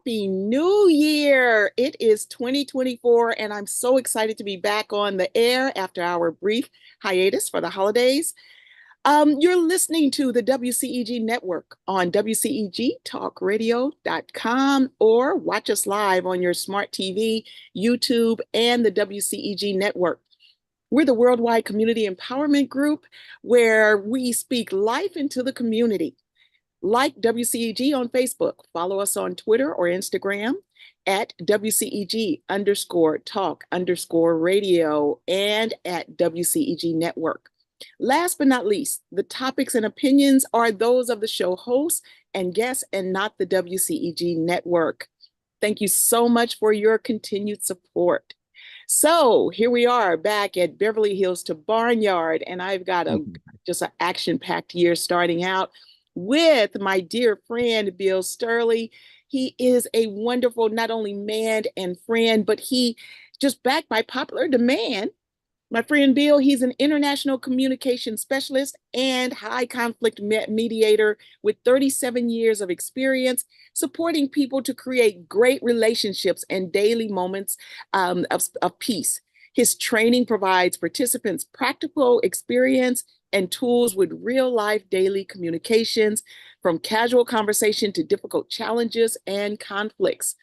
Happy New Year. It is 2024, and I'm so excited to be back on the air after our brief hiatus for the holidays. You're listening to the WCEG network on WCEGtalkradio.com or watch us live on your smart TV, YouTube, and the WCEG network. We're the worldwide community empowerment group where we speak life into the community. Like WCEG on Facebook. Follow us on Twitter or Instagram at WCEG underscore talk underscore radio and at WCEG network. Last but not least, the topics and opinions are those of the show hosts and guests and not the WCEG network. Thank you so much for your continued support. So here we are back at Beverly Hills to Barnyard, and I've got just an action-packed year starting out with my dear friend, Bill Stierle. He is a wonderful, not only man and friend, but he just backed by popular demand. My friend Bill, he's an international communication specialist and high conflict mediator with 37 years of experience supporting people to create great relationships and daily moments of peace. His training provides participants practical experience and tools with real life daily communications, from casual conversation to difficult challenges and conflicts.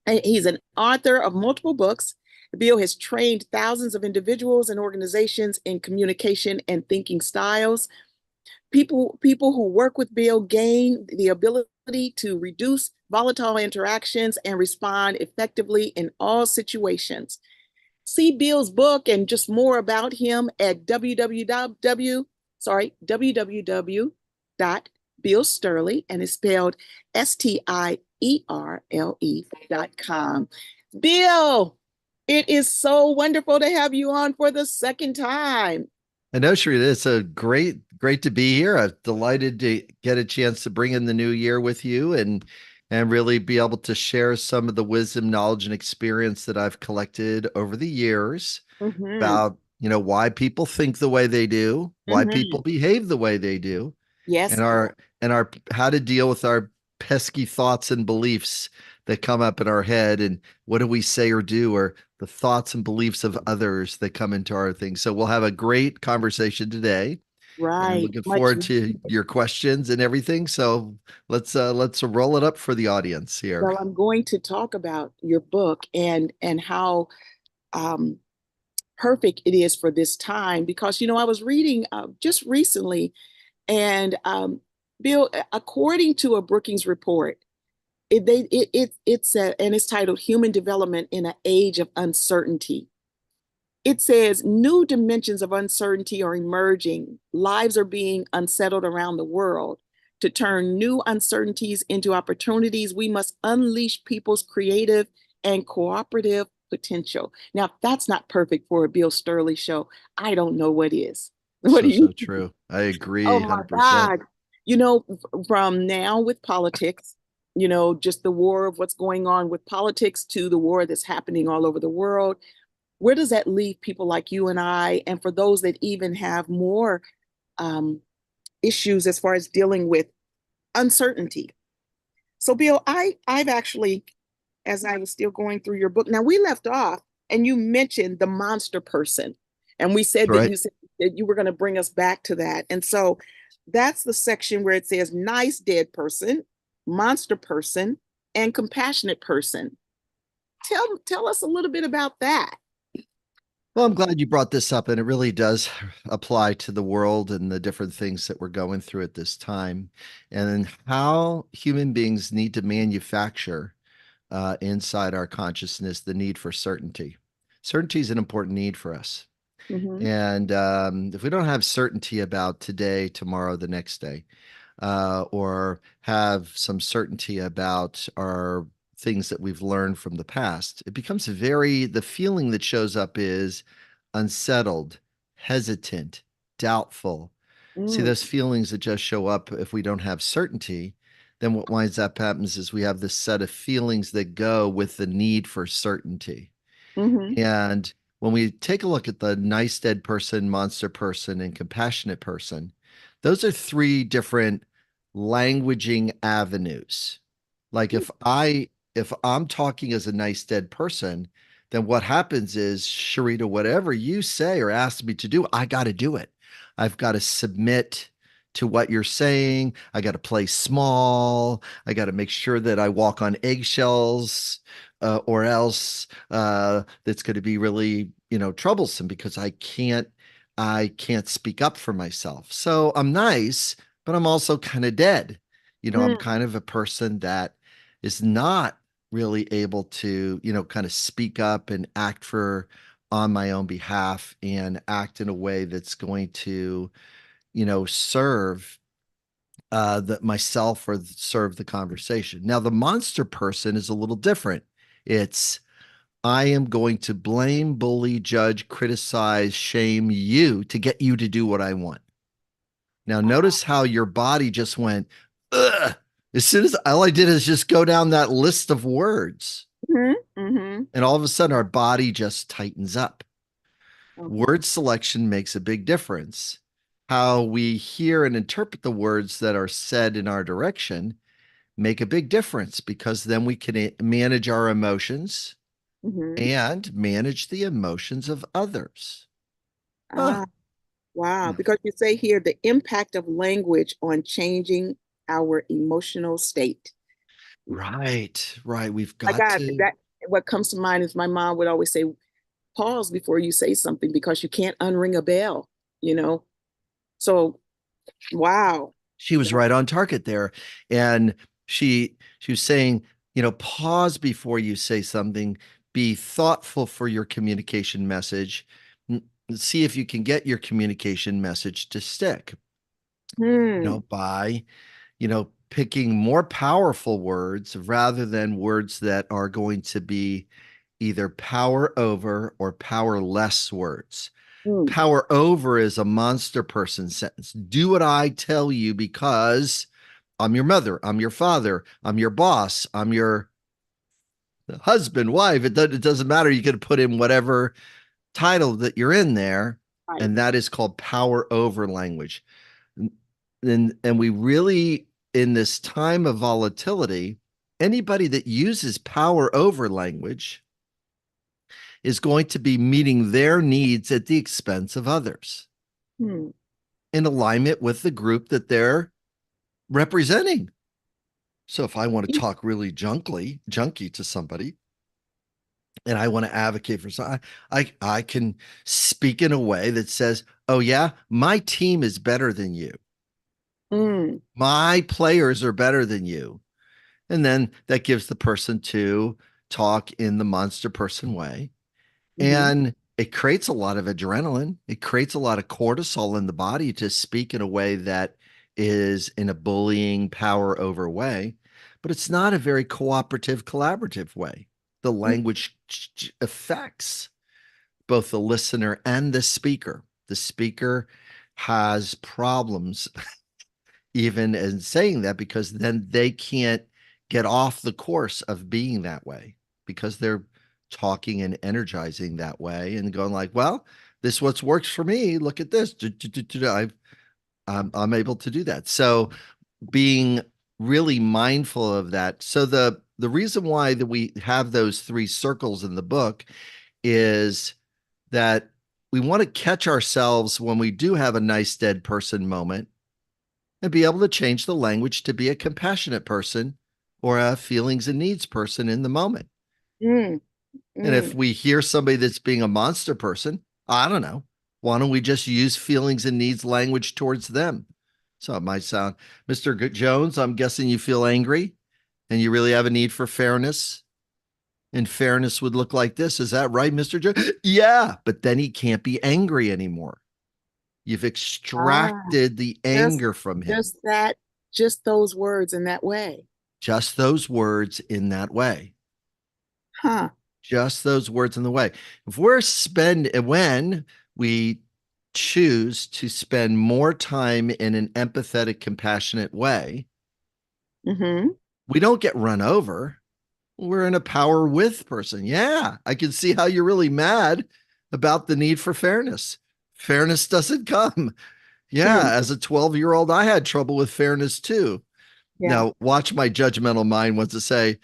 He's an author of multiple books. Bill has trained thousands of individuals and organizations in communication and thinking styles. People who work with Bill gain the ability to reduce volatile interactions and respond effectively in all situations. See Bill's book and just more about him at www.billstierle, and it's spelled STIERLE.com. Bill, it is so wonderful to have you on for the second time. I know, Sherita, it's a great to be here. I'm delighted to get a chance to bring in the new year with you and really be able to share some of the wisdom, knowledge, and experience that I've collected over the years about, why people think the way they do, why people behave the way they do, Yes. and our how to deal with our pesky thoughts and beliefs that come up in our head, and what do we say or do, or the thoughts and beliefs of others that come into our thing. So we'll have a great conversation today. Right. And looking forward to your questions and everything. So let's roll it up for the audience here. Well, I'm going to talk about your book and how perfect it is for this time, because I was reading just recently, and Bill, according to a Brookings report, it's and it's titled "Human Development in an Age of Uncertainty." It says new dimensions of uncertainty are emerging. Lives are being unsettled around the world. To turn new uncertainties into opportunities, we must unleash people's creative and cooperative potential. Now, if that's not perfect for a Bill Stierle show, I don't know what is. What do you So true. I agree. Oh my 100%. God. From now with politics, just the war of what's going on with politics to the war that's happening all over the world, where does that leave people like you and I, and for those that even have more issues as far as dealing with uncertainty? So, Bill, I've actually, as I was still going through your book, now we left off, and you mentioned the monster person, and we said that you said that you were going to bring us back to that, and so that's the section where it says nice dead person, monster person, and compassionate person. Tell us a little bit about that. Well, I'm glad you brought this up, and it really does apply to the world and the different things that we're going through at this time, and how human beings need to manufacture inside our consciousness the need for certainty. Certainty is an important need for us. And if we don't have certainty about today, tomorrow, the next day, or have some certainty about our things that we've learned from the past, it becomes the feeling that shows up is unsettled, hesitant, doubtful. See, those feelings that just show up if we don't have certainty, then what winds up happens is we have this set of feelings that go with the need for certainty. And when we take a look at the nice dead person, monster person, and compassionate person, those are three different languaging avenues. Like if I'm talking as a nice dead person, then what happens is, Sharita, whatever you say or ask me to do, I got to do it. I've got to submit to what you're saying. I got to play small. I got to make sure that I walk on eggshells, or else that's going to be really, troublesome because I can't speak up for myself. So I'm nice, but I'm also kind of dead. I'm Mm, kind of a person that is not really able to, kind of speak up and act for on my own behalf and act in a way that's going to, serve the myself or serve the conversation. Now, the monster person is a little different. It's I am going to blame, bully, judge, criticize, shame you to get you to do what I want. Now, notice how your body just went, ugh. As soon as all I did is just go down that list of words, mhm, mhm. and all of a sudden our body just tightens up. Okay. Word selection makes a big difference. How we hear and interpret the words that are said in our direction make a big difference because then we can manage our emotions Mhm. and manage the emotions of others. Huh. Ah, wow. Because you say here the impact of language on changing our emotional state. Right, right. We've My got God, to. that what comes to mind is my mom would always say, pause before you say something because you can't unring a bell, you know? So, wow. She was right on target there, and she was saying, pause before you say something. Be thoughtful for your communication message. See if you can get your communication message to stick. Hmm. By picking more powerful words rather than words that are going to be either power over or powerless words. Hmm. Power over is a monster person sentence. Do what I tell you because I'm your mother, I'm your father, I'm your boss, I'm your husband, wife. It doesn't matter. You could put in whatever title that you're in there, Right. and that is called power over language. And we really, in this time of volatility, anybody that uses power over language is going to be meeting their needs at the expense of others Hmm. in alignment with the group that they're representing. So if I want to talk really junky to somebody, and I want to advocate for something, I can speak in a way that says, "Oh yeah, my team is better than you. Hmm. My players are better than you." And then that gives the person to talk in the monster person way. Mm-hmm. And it creates a lot of adrenaline. It creates a lot of cortisol in the body to speak in a way that is in a bullying, power over way, but it's not a very cooperative, collaborative way. The language affects both the listener and the speaker. The speaker has problems even in saying that because then they can't get off the course of being that way because they're talking and energizing that way and going like, well, this what works for me. Look at this. I'm able to do that. So being really mindful of that. So the reason why that we have those three circles in the book is that we want to catch ourselves when we do have a nice dead person moment and be able to change the language to be a compassionate person or a feelings and needs person in the moment. Mm, And if mm. we hear somebody that's being a monster person, I don't know, why don't we just use feelings and needs language towards them? So it might sound, Mr. Jones, I'm guessing you feel angry and you really have a need for fairness. And fairness would look like this. Is that right, Mr. Jones? Yeah, but then he can't be angry anymore. You've Ah, extracted the just anger from him. just that, just those words in that way. Just those words in that way. Huh. Just those words in the way. If we're spend when we choose to spend more time in an empathetic, compassionate way, Mm-hmm. we don't get run over. We're in a power with person. Yeah, I can see how you're really mad about the need for fairness. Fairness doesn't come. Yeah, Hmm. as a 12-year-old, I had trouble with fairness too. Yeah. Now, watch my judgmental mind wants to say,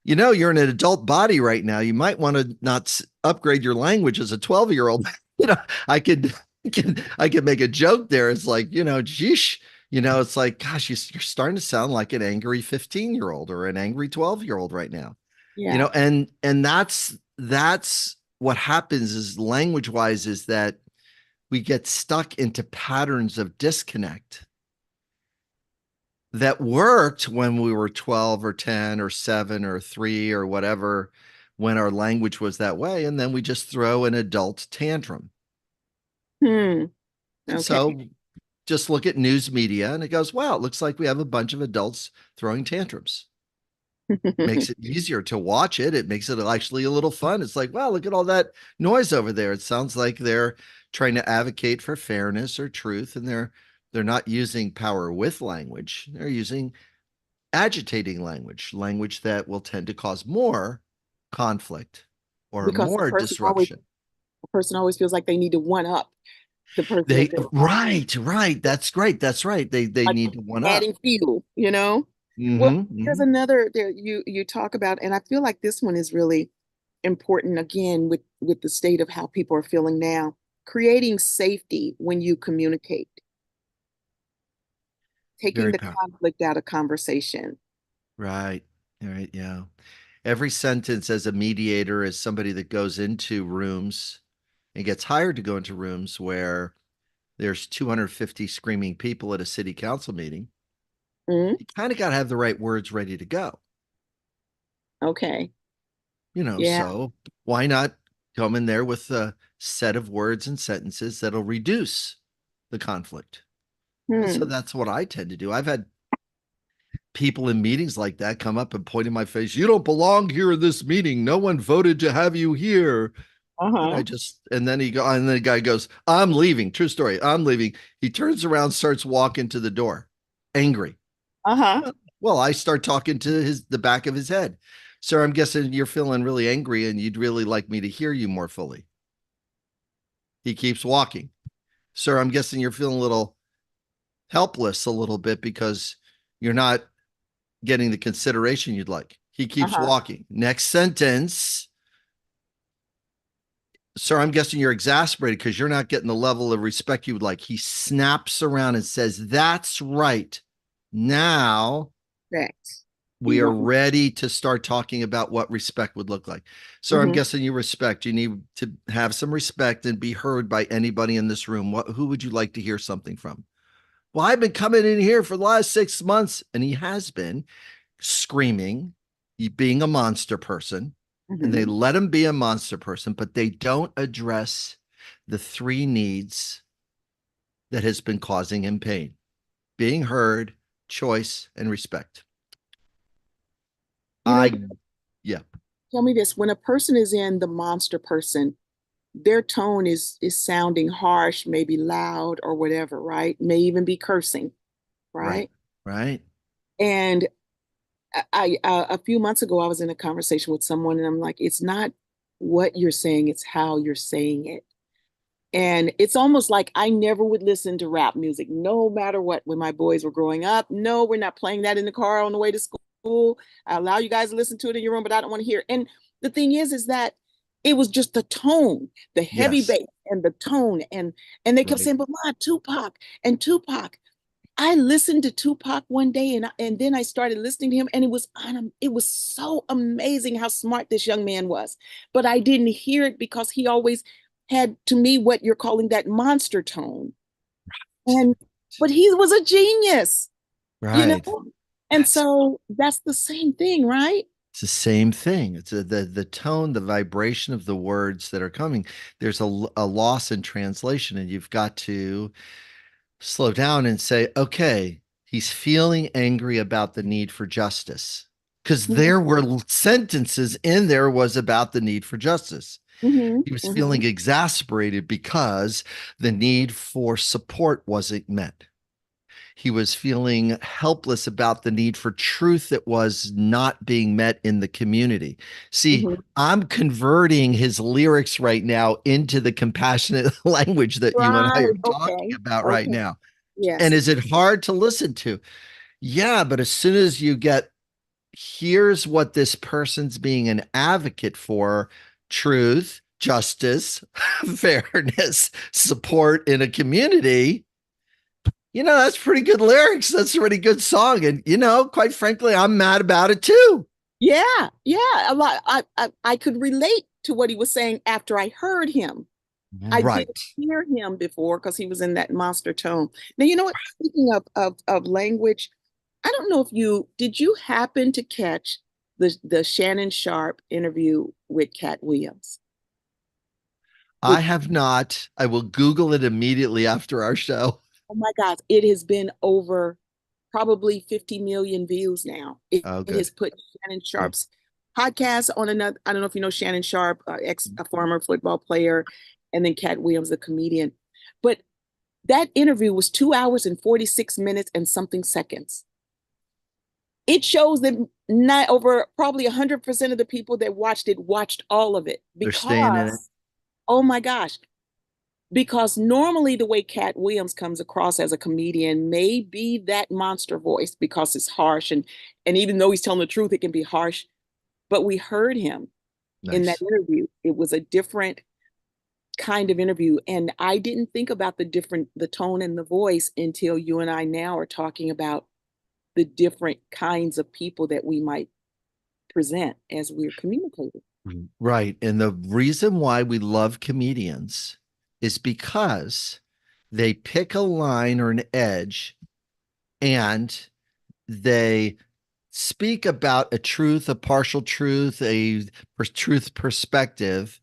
you're in an adult body right now. You might want to not upgrade your language as a 12-year-old. you know, I could, I could make a joke there. It's like, geesh, it's like, gosh, you're starting to sound like an angry 15-year-old or an angry 12-year-old right now. Yeah. And that's what happens is language wise is that we get stuck into patterns of disconnect that worked when we were 12 or 10 or 7 or 3 or whatever, when our language was that way. And then we just throw an adult tantrum. Hmm. And Okay. so just look at news media and it goes, wow, it looks like we have a bunch of adults throwing tantrums. Makes it easier to watch it. It makes it actually a little fun. It's like, wow, look at all that noise over there. It sounds like they're trying to advocate for fairness or truth, and they're not using power with language. They're using agitating language that will tend to cause more conflict or Because more disruption. the person always feels like they need to one up the person that They they're right. That's great. That's right. They like need to one up. adding fuel, you know? Well, there's Mm-hmm. another there you talk about, and I feel like this one is really important again with the state of how people are feeling now. Creating safety when you communicate, taking Very the powerful. conflict out of conversation. Right. Right. Yeah. Every sentence as a mediator is somebody that goes into rooms and gets hired to go into rooms where there's 250 screaming people at a city council meeting. Mm, You kind of got to have the right words ready to go. okay. Yeah. So why not come in there with a set of words and sentences that'll reduce the conflict? And so Hmm. that's what I tend to do. I've had people in meetings like that come up and point in my face, you don't belong here in this meeting. No one voted to have you here. And Uh-huh. and then and then the guy goes, I'm leaving. True story. I'm leaving. He turns around, starts walking to the door, angry. Uh-huh. Well, I start talking to the back of his head. Sir, I'm guessing you're feeling really angry and you'd really like me to hear you more fully. He keeps walking. Sir, I'm guessing you're feeling a little helpless a little bit because you're not getting the consideration you'd like. He keeps Uh-huh. walking. Next sentence. Sir, I'm guessing you're exasperated because you're not getting the level of respect you would like. He snaps around and says, that's right. Now Correct. we You are want ready to start talking about what respect would look like. So I'm hmm guessing you respect. You need to have some respect and be heard by anybody in this room. Who would you like to hear something from? Well, I've been coming in here for the last 6 months, and he has been screaming, being a monster person, and they hmm let him be a monster person, but they don't address the three needs that has been causing him pain: being heard, choice, and respect. You know, I, yeah, tell me this, when a person is in the monster person, their tone is sounding harsh, maybe loud or whatever, right? May even be cursing, right, right? right, And a few months ago, I was in a conversation with someone, and I'm like, it's not what you're saying, it's how you're saying it. And it's almost like I never would listen to rap music, no matter what, when my boys were growing up. No, we're not playing that in the car on the way to school. I allow you guys to listen to it in your room, but I don't want to hear it. And the thing is that it was just the tone, the heavy yes, bass and the tone. And they kept right. saying, but Ma, Tupac and Tupac. I listened to Tupac one day and then I started listening to him and it was so amazing how smart this young man was. But I didn't hear it because he always had to me what you're calling that monster tone. And but he was a genius, you know? Right. And That's so that's the same thing, right? It's the same thing. It's the tone, the vibration of the words that are coming. There's a loss in translation, and you've got to slow down and say, okay, he's feeling angry about the need for justice. Because there Mm-hmm, were sentences in there was about the need for justice. mm-hmm, He was mm-hmm. feeling exasperated because the need for support wasn't met. He was feeling helpless about the need for truth that was not being met in the community. See, Mm-hmm. I'm converting his lyrics right now into the compassionate language that you and I Right. are talking Okay. about right Okay. now. And Yes. is it hard to listen to? Yeah, but as soon as you get, here's what this person's being an advocate for: truth, justice, fairness, support in a community. That's pretty good lyrics. That's a pretty good song. And, quite frankly, I'm mad about it too. Yeah, yeah, a lot. I could relate to what he was saying after I heard him. I didn't Right. hear him before because he was in that monster tone. Now, you know what? Speaking of language, I don't know if did you happen to catch the Shannon Sharp interview with Cat Williams? I have not. I will Google it immediately after our show. Oh my God, it has been over probably 50 million views now. Oh, It has good. put Shannon Good. Sharp's podcast on another. I don't know if you know Shannon Sharp, a former football player, and then Cat Williams, a comedian. But that interview was 2 hours and 46 minutes and something seconds. It shows that not over probably 100% of the people that watched it watched all of it They're staying in it. because, oh my gosh, because normally the way Cat Williams comes across as a comedian may be that monster voice because it's harsh and even though he's telling the truth, it can be harsh. But we heard him in that Nice. interview. It was a different kind of interview, and I didn't think about the tone and the voice until you and I now are talking about the different kinds of people that we might present as we're communicating. Right. And the reason why we love comedians is because they pick a line or an edge and they speak about a truth, a partial truth, a truth perspective,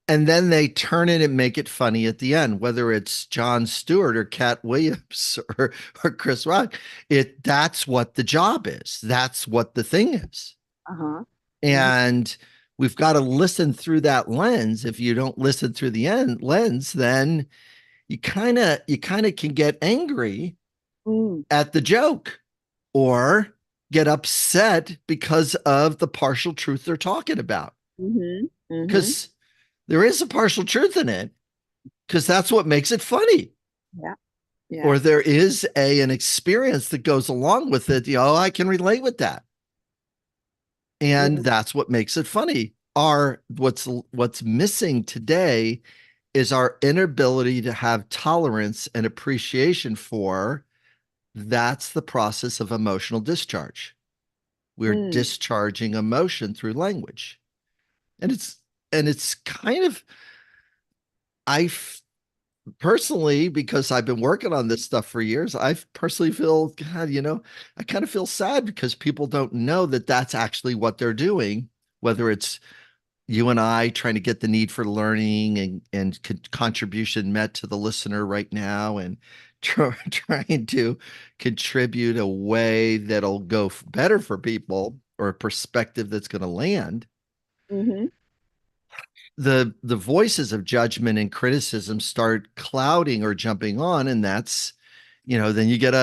and then they turn it and make it funny at the end, whether it's Jon Stewart or Cat Williams or Chris Rock. That's what the job is. That's what the thing is. Uh-huh. Hmm. And we've got to listen through that lens. If you don't listen through the end lens, then you kind of can get angry Mm. at the joke or get upset because of the partial truth they're talking about. Hmm. Hmm. Because there is a partial truth in it, because that's what makes it funny. Yeah. Yeah. Or there is an experience that goes along with it. I can relate with that. And Yeah. that's what makes it funny. What's missing today is our inability to have tolerance and appreciation for that's the process of emotional discharge. We're Mm. discharging emotion through language. And it's kind of, I personally, because I've been working on this stuff for years, I personally feel, God, I kind of feel sad because people don't know that that's actually what they're doing, whether it's you and I trying to get the need for learning and contribution met to the listener right now, and trying to contribute a way that'll go better for people, or a perspective that's going to land. Hmm. The voices of judgment and criticism start clouding or jumping on, and that's, then you get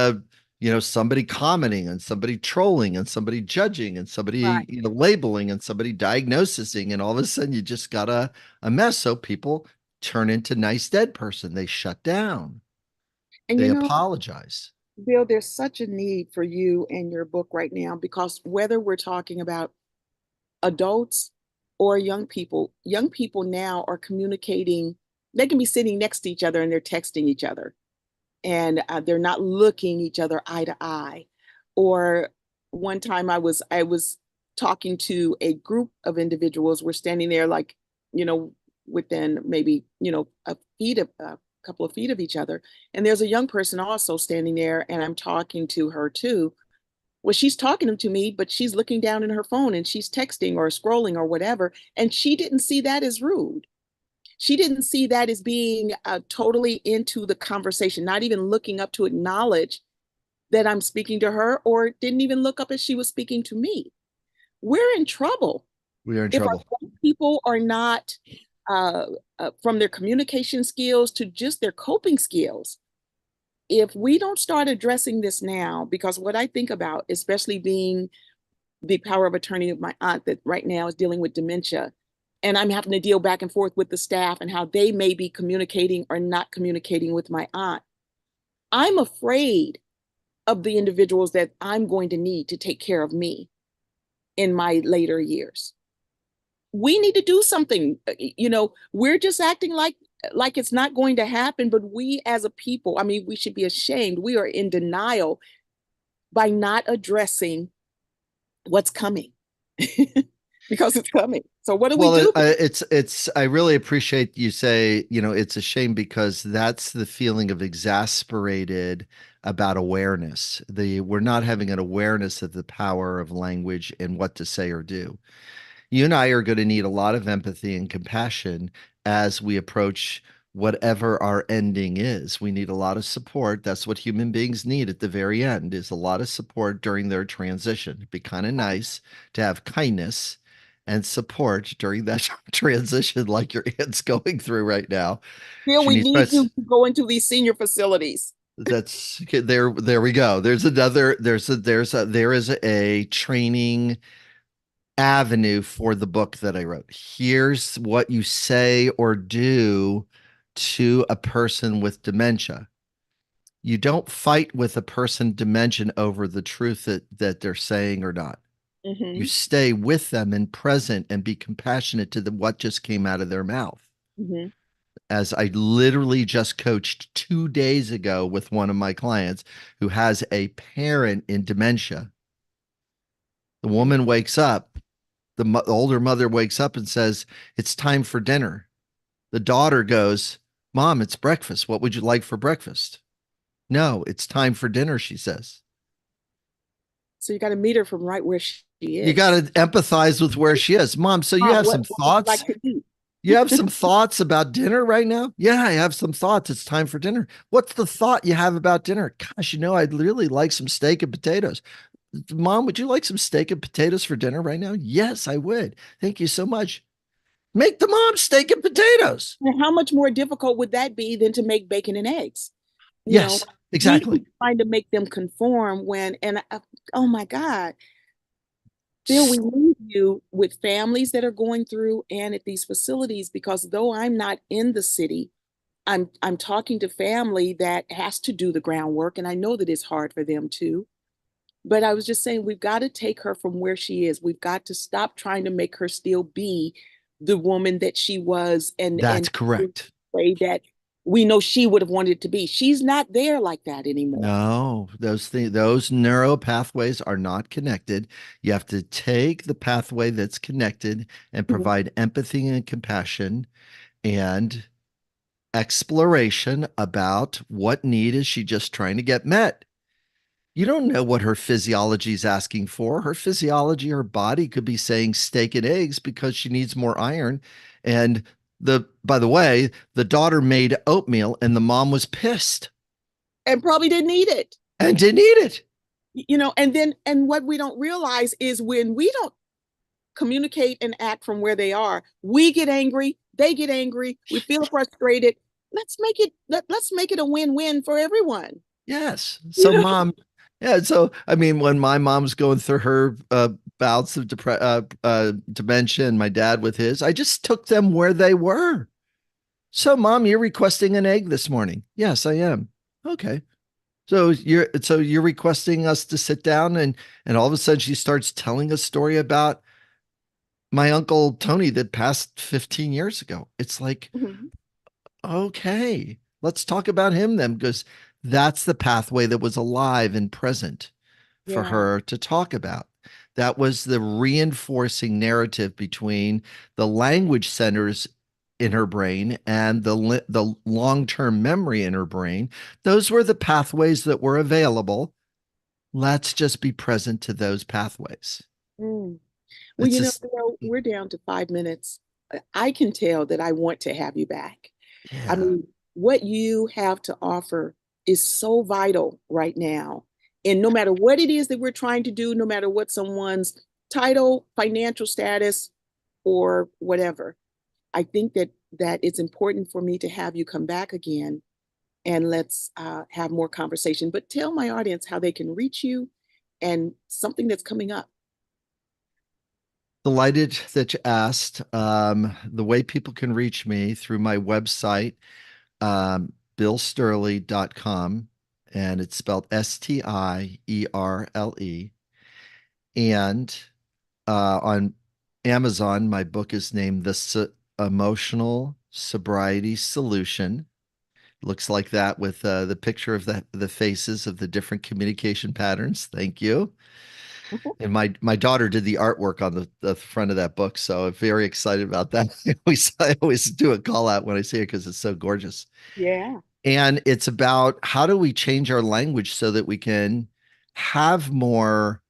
somebody commenting and somebody trolling and somebody judging and somebody, Right. labeling and somebody diagnosing, and all of a sudden you just got a mess. So people turn into nice dead person. They shut down. And They you know, apologize. Bill, there's such a need for you and your book right now because whether we're talking about adults or young people now are communicating. They can be sitting next to each other and they're texting each other and they're not looking each other eye to eye. Or one time I was talking to a group of individuals. We're standing there like, you know, within maybe, a couple of feet of each other. And there's a young person also standing there and I'm talking to her too. Well, she's talking to me, but she's looking down in her phone and she's texting or scrolling or whatever. And she didn't see that as rude. She didn't see that as being totally into the conversation, not even looking up to acknowledge that I'm speaking to her, or didn't even look up as she was speaking to me. We're in trouble We are in if our trouble. young people are not, uh, from their communication skills to just their coping skills. If we don't start addressing this now, because what I think about, especially being the power of attorney of my aunt that right now is dealing with dementia. And I'm having to deal back and forth with the staff and how they may be communicating or not communicating with my aunt. I'm afraid of the individuals that I'm going to need to take care of me in my later years. We need to do something. We're just acting like it's not going to happen, but we as a people, I mean, we should be ashamed. We are in denial by not addressing what's coming because it's coming. So what do we Well, do? I really appreciate you say, it's a shame because that's the feeling of exasperated about awareness. We're not having an awareness of the power of language and what to say or do. You and I are going to need a lot of empathy and compassion as we approach whatever our ending is. We need a lot of support. That's what human beings need at the very end, is a lot of support during their transition. It'd be kind of nice to have kindness and support during that transition like your aunt's going through right now. Bill, She we needs need friends. you to go into these senior facilities. That's there we go. There is a training avenue for the book that I wrote. Here's what you say or do to a person with dementia. You don't fight with a person dementia over the truth that they're saying or not. You Hmm. stay with them and present and be compassionate to what just came out of their mouth. Hmm. As I literally just coached 2 days ago with one of my clients who has a parent in dementia. The woman wakes up, the older mother wakes up and says, "It's time for dinner." The daughter goes, "Mom, it's breakfast. What would you like for breakfast?" "No, it's time for dinner," she says. So you got to meet her from right where she You got is. to empathize with where she is. "Mom, so you Mom, have some what would you thoughts? like to eat? You have some thoughts about dinner right now?" "Yeah, I have some thoughts. It's time for dinner." "What's the thought you have about dinner?" "Gosh, I'd really like some steak and potatoes." "Mom, would you like some steak and potatoes for dinner right now?" "Yes, I would. Thank you so much." Make the mom steak and potatoes. And how much more difficult would that be than to make bacon and eggs? You know, Yes, we exactly. keep trying to make them conform oh my God, Bill, we need you with families that are going through and at these facilities because though I'm not in the city, I'm talking to family that has to do the groundwork, and I know that it's hard for them too. But I was just saying we've got to take her from where she is. We've got to stop trying to make her still be the woman that she was and That's correct. way that we know she would have wanted to be. She's not there like that anymore. No, those neural pathways are not connected. You have to take the pathway that's connected and Mhm. provide empathy and compassion and exploration about what need is she just trying to get met. You don't know what her physiology is asking for. Her physiology, her body could be saying steak and eggs because she needs more iron. And by the way, the daughter made oatmeal and the mom was pissed And probably didn't need it. and didn't eat it. And what we don't realize is when we don't communicate and act from where they are, we get angry, they get angry, we feel frustrated. Let's make it a win-win for everyone. Yes. You So know, mom, yeah. So I mean, when my mom's going through her bouts of dementia and my dad with his, I just took them where they were. "So mom, you're requesting an egg this morning?" "Yes, I am." "Okay. So you're requesting us to sit down," and all of a sudden she starts telling a story about my uncle Tony that passed 15 years ago. It's like, mhm. okay, let's talk about him then, because that's the pathway that was alive and present for Yeah. her to talk about. That was the reinforcing narrative between the language centers in her brain and the long-term memory in her brain. Those were the pathways that were available. Let's just be present to those pathways. Mm. Well, It's just, Bill, we're down to 5 minutes. I can tell that I want to have you back. I yeah. mean, what you have to offer is so vital right now. And no matter what it is that we're trying to do, no matter what someone's title, financial status, or whatever, I think that it's important for me to have you come back again and let's have more conversation. But tell my audience how they can reach you and something that's coming up. Delighted that you asked. The way people can reach me through my website, billstierle.com. and it's spelled Stierle. And on Amazon, my book is named Emotional Sobriety Solution. Looks like that with the picture of the faces of the different communication patterns. Thank you. And my daughter did the artwork on the front of that book, so I'm very excited about that. I always do a call out when I see it because it's so gorgeous. Yeah. And it's about how do we change our language so that we can have more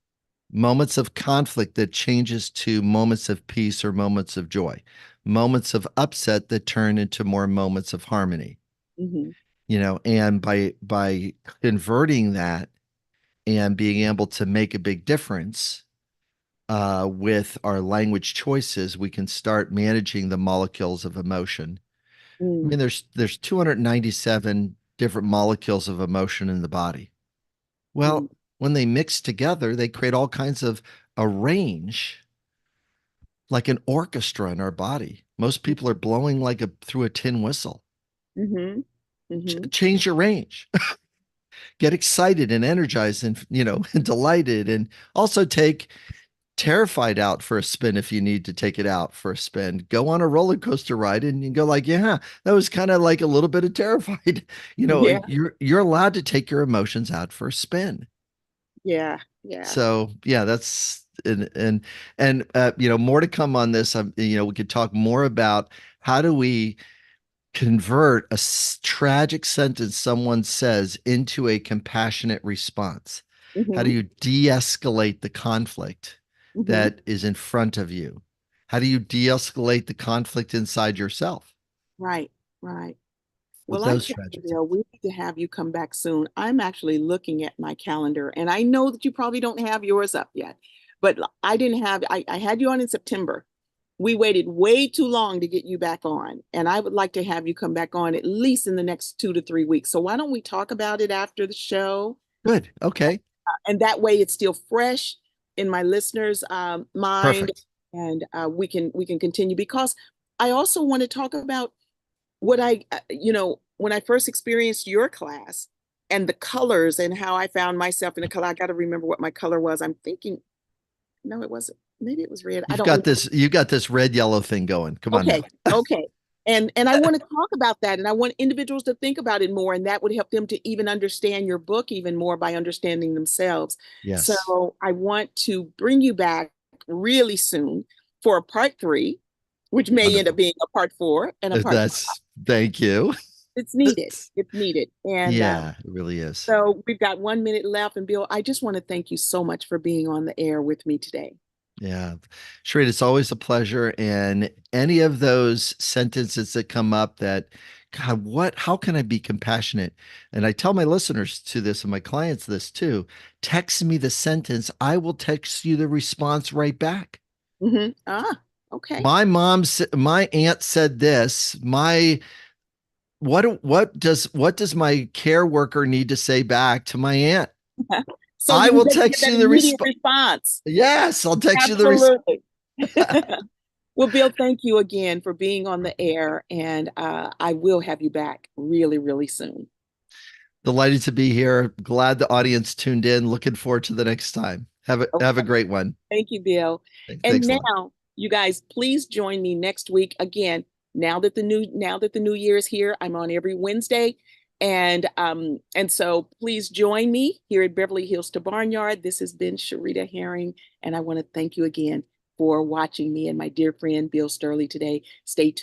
moments of conflict that changes to moments of peace or moments of joy, moments of upset that turn into more moments of harmony. Mm-hmm. And by converting that and being able to make a big difference with our language choices, we can start managing the molecules of emotion. I Mm, mean, there's 297 different molecules of emotion in the body. mm, Well, when they mix together, they create all kinds of arrange like an orchestra in our body. Most people are blowing like a through a tin whistle. mm-hmm. Mm-hmm. Change your range. Get excited and energized and and delighted, and also take terrified out for a spin if you need to take it out for a spin. Go on a roller coaster ride and you go like, yeah, that was kind of like a little bit of terrified. Yeah. You're allowed to take your emotions out for a spin. Yeah. Yeah. So yeah, that's and more to come on this. We could talk more about how do we convert a tragic sentence someone says into a compassionate response. How do Mm-hmm. you de-escalate the conflict Mm-hmm. that is in front of you? How do you de-escalate the conflict inside yourself Right. Right. with Well, I those tell you, tragic Bill, we need to have you come back soon. I'm actually looking at my calendar, and I know that you probably don't have yours up yet, but I had you on in September. We waited way too long to get you back on, and I would like to have you come back on at least in the next 2 to 3 weeks. So why don't we talk about it after the show? Good. Okay. And that way it's still fresh in my listeners' mind, Perfect. and we can continue because I also want to talk about what when I first experienced your class and the colors and how I found myself in a color. I got to remember what my color was. I'm thinking, no, it wasn't. Maybe it was red. I don't remember. You got this red yellow thing going. Come on Okay, now. okay. And I want to talk about that, and I want individuals to think about it more, and that would help them to even understand your book even more by understanding themselves. Yes. So I want to bring you back really soon for a part three, which may end up Wonderful. being a part four and a part That's thank you. it's needed. It's needed. And Yeah, it really is. so we've got 1 minute left. And Bill, I just want to thank you so much for being on the air with me today. Yeah. Sheree, it's always a pleasure. And any of those sentences that come up that, God, how can I be compassionate? And I tell my listeners to this and my clients this too. Text me the sentence. I will text you the response right back. Ah, okay. My aunt said this. What does my care worker need to say back to my aunt? So I you can will get text that you the immediate response. response. Yes, I'll text you the response. Absolutely. Well, Bill, thank you again for being on the air. And I will have you back really, really soon. Delighted to be here. Glad the audience tuned in. Looking forward to the next time. Have a Okay. great one. Thank you, Bill. And Thanks a lot. now, you guys, please join me next week again. Now that the new year is here, I'm on every Wednesday. And so please join me here at Beverly Hills to Barnyard. This has been Sherita Herring, and I want to thank you again for watching me and my dear friend Bill Stierle today. Stay tuned.